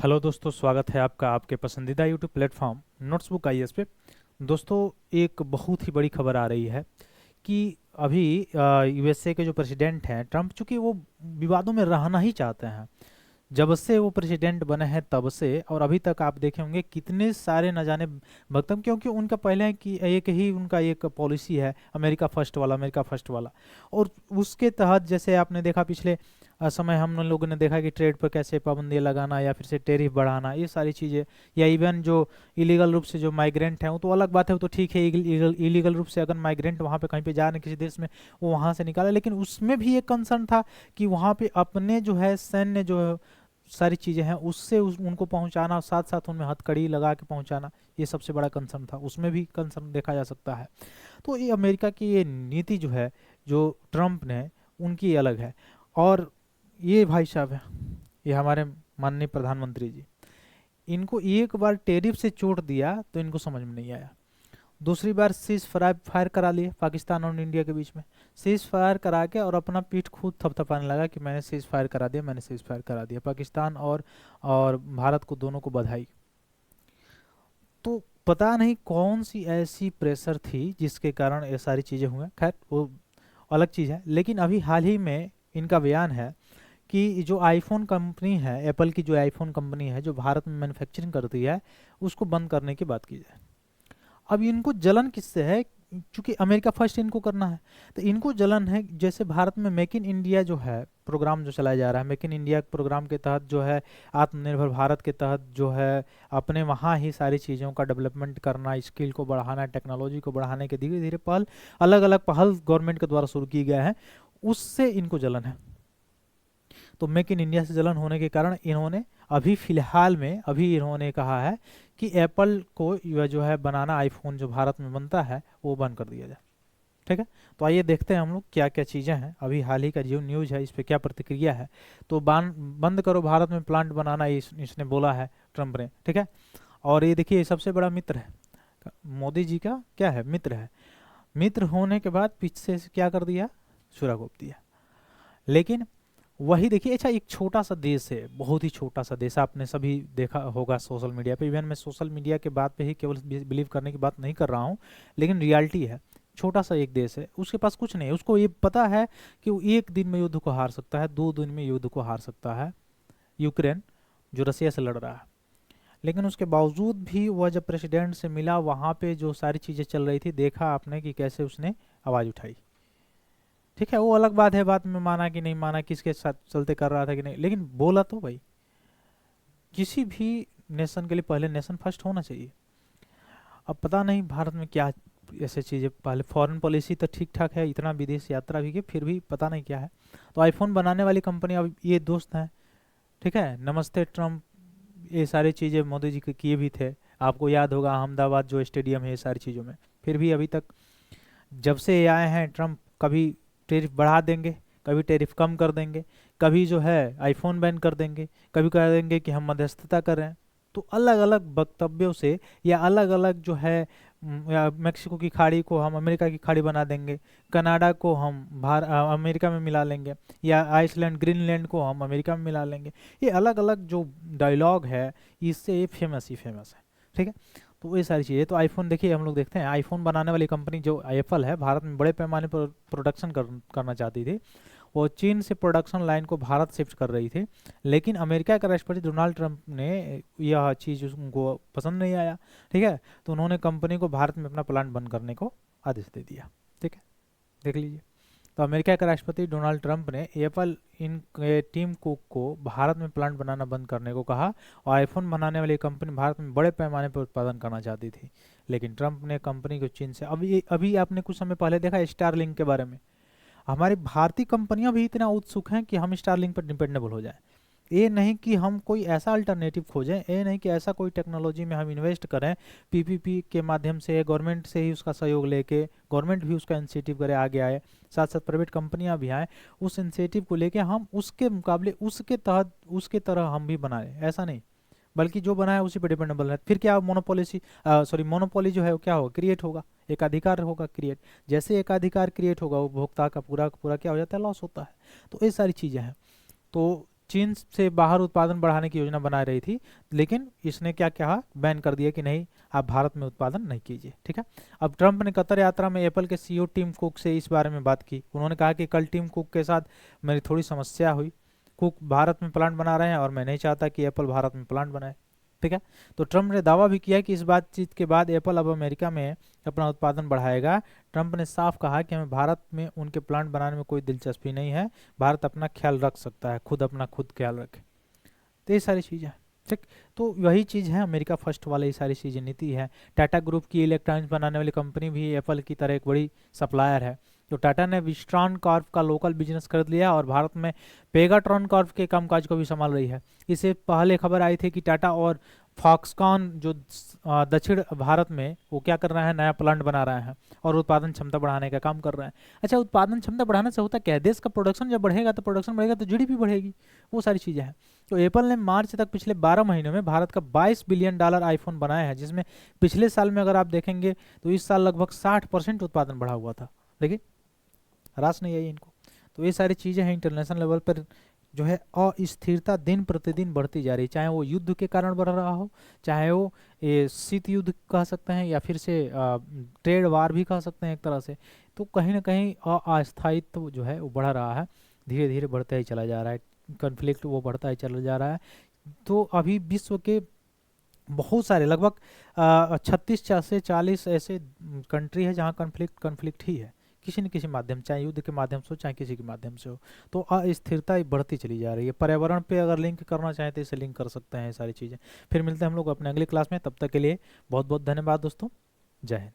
Hello दोस्तों, स्वागत है आपका आपके पसंदीदा यूट्यूब प्लेटफॉर्म नोट्सबुक आईएएस पे। दोस्तों, एक बहुत ही बड़ी खबर आ रही है कि अभी यूएसए के जो प्रेसिडेंट हैं ट्रम्प, चूंकि वो विवादों में रहना ही चाहते हैं जब से वो प्रेसिडेंट बने हैं तब से, और अभी तक आप देखे होंगे कितने सारे न जाने वक्तव्य, क्योंकि उनका पहले कि एक ही उनका एक पॉलिसी है, अमेरिका फर्स्ट वाला, अमेरिका फर्स्ट वाला। और उसके तहत जैसे आपने देखा पिछले समय हम लोगों ने देखा कि ट्रेड पर कैसे पाबंदियाँ लगाना या फिर से टैरिफ बढ़ाना, ये सारी चीज़ें, या इवन जो इलीगल रूप से जो माइग्रेंट हैं वो तो अलग बात है, वो तो ठीक है। इलीगल रूप से अगर माइग्रेंट वहाँ पे कहीं पे जा रहे हैं किसी देश में, वो वहाँ से निकाले, लेकिन उसमें भी एक कंसर्न था कि वहाँ पे अपने जो है सैन्य जो सारी चीज़ें हैं उससे उनको पहुंचाना, साथ साथ उनमें हथकड़ी लगा के पहुंचाना, ये सबसे बड़ा कंसर्न था। उसमें भी कंसर्न देखा जा सकता है। तो ये अमेरिका की ये नीति जो है, जो ट्रम्प ने, उनकी अलग है। और ये भाई साहब है, ये हमारे माननीय प्रधानमंत्री जी, इनको एक बार टेरिफ से चोट दिया तो इनको समझ में नहीं आया। दूसरी बार सीज फायर करा लिए पाकिस्तान और इंडिया के बीच में, सीज फायर करा के और अपना पीठ खुद थपथपाने लगा कि मैंने सीज फायर करा दिया, मैंने सीज फायर करा दिया। पाकिस्तान और भारत को, दोनों को बधाई। तो पता नहीं कौन सी ऐसी प्रेशर थी जिसके कारण ये सारी चीज़ें हुई। खैर वो अलग चीज़ है, लेकिन अभी हाल ही में इनका बयान है कि जो आईफोन कंपनी है, एप्पल की जो आईफोन कंपनी है जो भारत में मैन्युफैक्चरिंग करती है, उसको बंद करने की बात की जाए। अब इनको जलन किससे है? क्योंकि अमेरिका फर्स्ट इनको करना है, तो इनको जलन है जैसे भारत में मेक इन इंडिया जो है प्रोग्राम जो चलाया जा रहा है, मेक इन इंडिया प्रोग्राम के तहत जो है, आत्मनिर्भर भारत के तहत जो है, अपने वहाँ ही सारी चीज़ों का डेवलपमेंट करना, स्किल को बढ़ाना, टेक्नोलॉजी को बढ़ाने के धीरे धीरे पहल, अलग अलग पहल गवर्नमेंट के द्वारा शुरू की गया है, उससे इनको जलन है। तो मेक इन इंडिया से जलन होने के कारण इन्होंने अभी फिलहाल में अभी इन्होंने कहा है कि एप्पल को यह जो है बनाना, आईफोन जो भारत में बनता है वो बंद कर दिया जाए। ठीक है, तो आइए देखते हैं हम लोग क्या क्या चीज़ें हैं, अभी हाल ही का जो न्यूज़ है इस पे क्या प्रतिक्रिया है। तो बंद करो भारत में प्लांट बनाना, इसने बोला है ट्रम्प ने। ठीक है, और ये देखिए सबसे बड़ा मित्र है मोदी जी का, क्या है, मित्र है। मित्र होने के बाद पीछे से क्या कर दिया, छुरा घोंप दिया। लेकिन वही देखिए, अच्छा एक छोटा सा देश है, बहुत ही छोटा सा देश, आपने सभी देखा होगा सोशल मीडिया पे। इवन मैं सोशल मीडिया के बात पे ही केवल बिलीव करने की बात नहीं कर रहा हूँ, लेकिन रियलिटी है। छोटा सा एक देश है, उसके पास कुछ नहीं है, उसको ये पता है कि वो एक दिन में युद्ध को हार सकता है, 2 दिन में युद्ध को हार सकता है, यूक्रेन जो रसिया से लड़ रहा है। लेकिन उसके बावजूद भी वह जब प्रेसिडेंट से मिला, वहाँ पे जो सारी चीज़ें चल रही थी, देखा आपने कि कैसे उसने आवाज़ उठाई। ठीक है, वो अलग बात है, बात में माना कि नहीं माना, किसके साथ चलते कर रहा था कि नहीं, लेकिन बोला तो भाई। किसी भी नेशन के लिए पहले नेशन फर्स्ट होना चाहिए। अब पता नहीं भारत में क्या ऐसे चीज़ें, पहले फॉरेन पॉलिसी तो ठीक ठाक है, इतना विदेश यात्रा भी की, फिर भी पता नहीं क्या है। तो आईफोन बनाने वाली कंपनी, अब ये दोस्त हैं, ठीक है, नमस्ते ट्रम्प, ये सारी चीज़ें मोदी जी के किए भी थे। आपको याद होगा अहमदाबाद जो स्टेडियम है, ये सारी चीज़ों में। फिर भी अभी तक जब से ये आए हैं ट्रम्प, कभी टैरिफ बढ़ा देंगे, कभी टैरिफ कम कर देंगे, कभी जो है आईफोन बैन कर देंगे, कभी कह देंगे कि हम मध्यस्थता कर रहे हैं। तो अलग अलग वक्तव्यों से, या अलग अलग जो है या मेक्सिको की खाड़ी को हम अमेरिका की खाड़ी बना देंगे, कनाडा को हम अमेरिका में मिला लेंगे, या आइसलैंड ग्रीनलैंड को हम अमेरिका में मिला लेंगे। ये अलग अलग जो डायलॉग है, इससे ये फेमस ही फेमस है। ठीक है, तो ये सारी चीज़ें। तो आईफोन देखिए, हम लोग देखते हैं आईफोन बनाने वाली कंपनी जो एप्पल है, भारत में बड़े पैमाने पर प्रोडक्शन करना चाहती थी। वो चीन से प्रोडक्शन लाइन को भारत शिफ्ट कर रही थी, लेकिन अमेरिका के राष्ट्रपति डोनाल्ड ट्रंप ने यह चीज़ उनको पसंद नहीं आया। ठीक है, तो उन्होंने कंपनी को भारत में अपना प्लांट बंद करने को आदेश दे दिया। ठीक है, देख लीजिए। तो अमेरिका के राष्ट्रपति डोनाल्ड ट्रंप ने एप्पल इन टीम कुक को भारत में प्लांट बनाना बंद करने को कहा, और आईफोन बनाने वाली कंपनी भारत में बड़े पैमाने पर उत्पादन करना चाहती थी, लेकिन ट्रंप ने कंपनी को चीन से, अभी आपने कुछ समय पहले देखा स्टारलिंक के बारे में, हमारी भारतीय कंपनियां भी इतना उत्सुक हैं कि हम स्टारलिंक पर डिपेंडेबल हो जाएं। ये नहीं कि हम कोई ऐसा अल्टरनेटिव खोजें, ये नहीं कि ऐसा कोई टेक्नोलॉजी में हम इन्वेस्ट करें, पीपीपी के माध्यम से, गवर्नमेंट से ही उसका सहयोग लेके, गवर्नमेंट भी उसका इंसेटिव करे, आगे आए, साथ साथ प्राइवेट कंपनियां भी आए, उस इंसेटिव को लेके हम उसके मुकाबले, उसके तहत, उसके तरह हम भी बनाए, ऐसा नहीं, बल्कि जो बना है उसी पर डिपेंडेबल है। फिर क्या मोनोपोली जो है वो क्या होगा, क्रिएट होगा, एकाधिकार होगा क्रिएट। जैसे एकाधिकार क्रिएट होगा, उपभोक्ता का पूरा का पूरा क्या हो जाता है, लॉस होता है। तो ये सारी चीज़ें हैं। तो चीन से बाहर उत्पादन बढ़ाने की योजना बना रही थी, लेकिन इसने क्या कहा, बैन कर दिया कि नहीं, आप भारत में उत्पादन नहीं कीजिए। ठीक है। अब ट्रंप ने कतर यात्रा में एप्पल के सीईओ टिम कुक से इस बारे में बात की। उन्होंने कहा कि कल टिम कुक के साथ मेरी थोड़ी समस्या हुई। कुक भारत में प्लांट बना रहे हैं और मैं नहीं चाहता कि एप्पल भारत में प्लांट बनाए। ठीक है। तो ट्रंप ने दावा भी किया कि इस बातचीत के बाद एप्पल अब अमेरिका में अपना उत्पादन बढ़ाएगा। ट्रंप ने साफ कहा कि हमें भारत में उनके प्लांट बनाने में कोई दिलचस्पी नहीं है, भारत अपना ख्याल रख सकता है, खुद ख्याल रखे। तो ये सारी चीज़ें, ठीक। तो वही चीज़ है, अमेरिका फर्स्ट वाली सारी चीज़ें नीति है। टाटा ग्रुप की इलेक्ट्रॉनिक्स बनाने वाली कंपनी भी एप्पल की तरह एक बड़ी सप्लायर है। तो टाटा ने विस्ट्रॉन कॉर्प का लोकल बिजनेस खरीद लिया और भारत में पेगाट्रॉन कॉर्प के कामकाज को भी संभाल रही है। इससे पहले खबर आई थी कि टाटा और फॉक्सकॉन जो दक्षिण भारत में वो क्या कर रहे हैं, नया प्लांट बना रहे हैं और उत्पादन क्षमता बढ़ाने का काम कर रहे हैं। अच्छा, उत्पादन क्षमता बढ़ाने से होता क्या है, देश का प्रोडक्शन जब बढ़ेगा तो जीडीपी बढ़ेगी, वो सारी चीज़ें हैं। तो एप्पल ने मार्च तक पिछले 12 महीनों में भारत का $22 बिलियन आईफोन बनाया है, जिसमें पिछले साल में अगर आप देखेंगे तो इस साल लगभग 60% उत्पादन बढ़ा हुआ था। देखिए, रास नहीं आई इनको। तो ये सारी चीज़ें हैं, इंटरनेशनल लेवल पर जो है अस्थिरता दिन प्रतिदिन बढ़ती जा रही है, चाहे वो युद्ध के कारण बढ़ रहा हो, चाहे वो शीत युद्ध कह सकते हैं या फिर से ट्रेड वार भी कह सकते हैं एक तरह से। तो कहीं ना कहीं अस्थायित्व जो है वो बढ़ रहा है, धीरे धीरे बढ़ता ही चला जा रहा है, कन्फ्लिक्ट वो बढ़ता ही चला जा रहा है। तो अभी विश्व के बहुत सारे लगभग 36 से 40 ऐसे कंट्री है जहाँ कन्फ्लिक्ट ही है, किसी न किसी माध्यम, चाहे युद्ध के माध्यम से हो चाहे किसी के माध्यम से हो। तो अस्थिरता बढ़ती चली जा रही है। पर्यावरण पे अगर लिंक करना चाहें तो इसे लिंक कर सकते हैं, सारी चीज़ें। फिर मिलते हैं हम लोग अपने अगली क्लास में, तब तक के लिए बहुत बहुत धन्यवाद दोस्तों, जय हिंद।